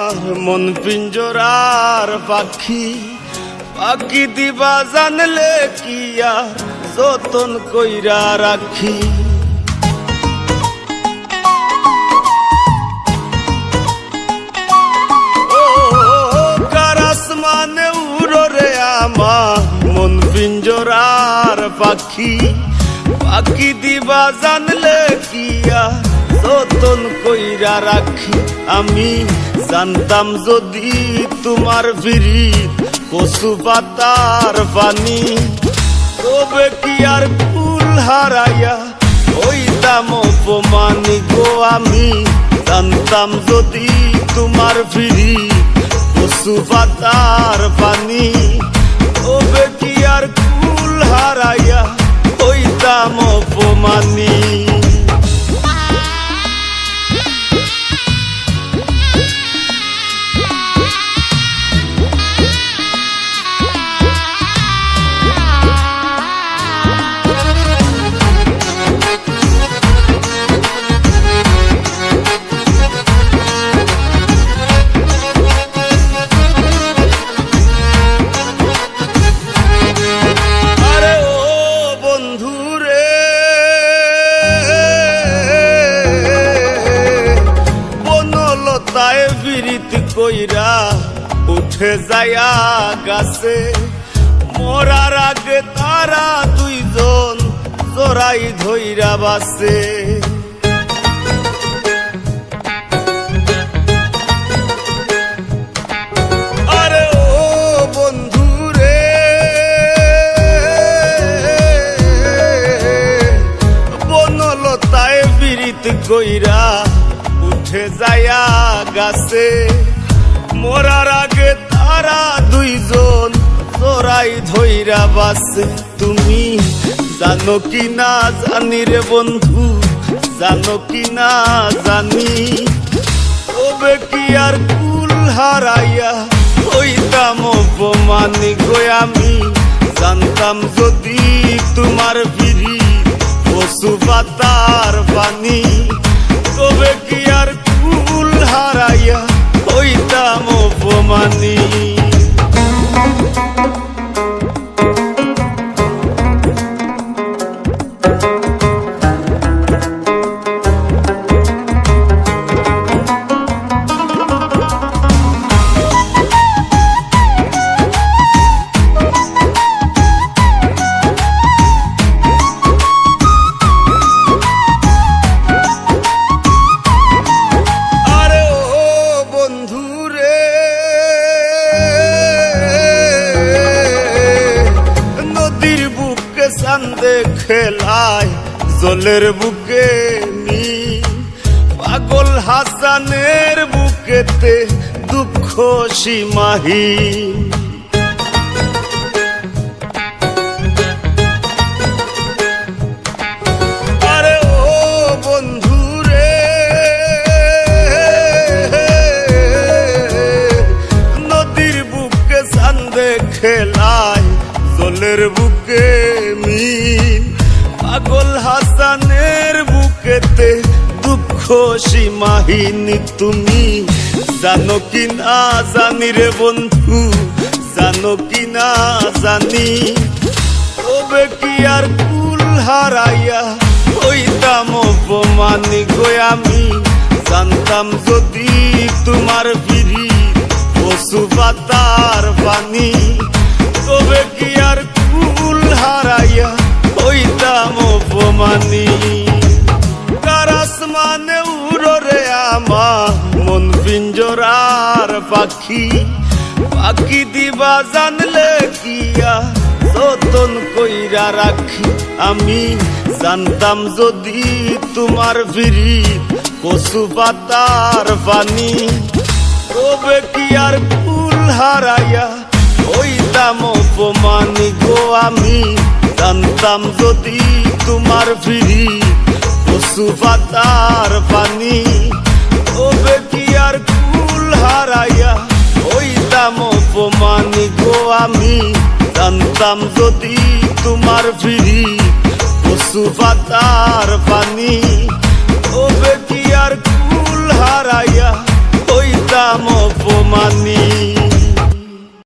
আমার মন পিঞ্জরার পাখি, পাখি দিবা জানলে কি আর যতন কইরা রাখি। ও কার আসমানে উড়ো রে আমার মন পিঞ্জরার পাখি, পাখি দিবা জানলে কি আর যতন কইরা রাখি। আমি জানতাম যদি তোমার বিরিত কচু পাতার পানি, তবে কি আর ফুল হারাইয়া হইতাম অপমানি গো। আমি জানতাম যদি তোমার বিরিত কচু পাতার পানি, তবে কি আর ফুল হারাইয়া হইতাম অপমানি। বিরিত কইরা উঠে যায়া গাছে, মরার আগে তারা দুইজন জোড়াই ধইরা বাসে। আরে ও বন্ধু রে, বনলতায় বিরিত কইরা উঠে যায়া গাছে, মরার আগে তারা দুইজন জোড়াই ধইরা বাসে। তুমি জানো কি না জানি রে বন্ধু, জানো কি না জানি, তবে কি আর কুল হারাইয়া হইতাম অপমানি গো। আমি জানতাম যদি তোমার বিরিত কচু পাতার পানি, তবে কি আর কুল হারাইয়া হইতাম অপমানি। চান্দে খেলায় জলের বুকে নি, পাগল হাসানের বুকেতে দুঃখ সীমাহীন। আরে ও বন্ধু রে, নদীর বুকে চান্দে খেলায় জলের বুকে মিন, পাগল হাসানের বুকেতে দুঃখ সীমাহীন। তুমি জানো কি না জানি রে বন্ধু, জানো কি না জানি, তবে কি আর কুল হারাইয়া হইতাম অপমানি গো। আমি জানতাম যদি তোমার বিরিত কচু পাতার পানি, তবে কি আর কুল হারাইয়া হইতাম অপমানি। কার আসমানে উড়ো রে আমার মন পিঞ্জরার পাখি, পাখি দিবা জানলে কি আর যতন কইরা রাখি। আমি জানতাম যদি তোমার বিরিত কচু পাতার পানি, তবে কি আর কুল হারাইয়া হইতাম অপমানি গো। আমি জানতাম যদি তোমার বিরিত কচু পাতার পানি, তবে কি আর কুল হারাইয়া হইতাম অপমানি গো। আমি জানতাম যদি তোমার বিরিত কচু পাতার পানি, তবে কি আর কুল হারাইয়া হইতাম দিলাম অপমানি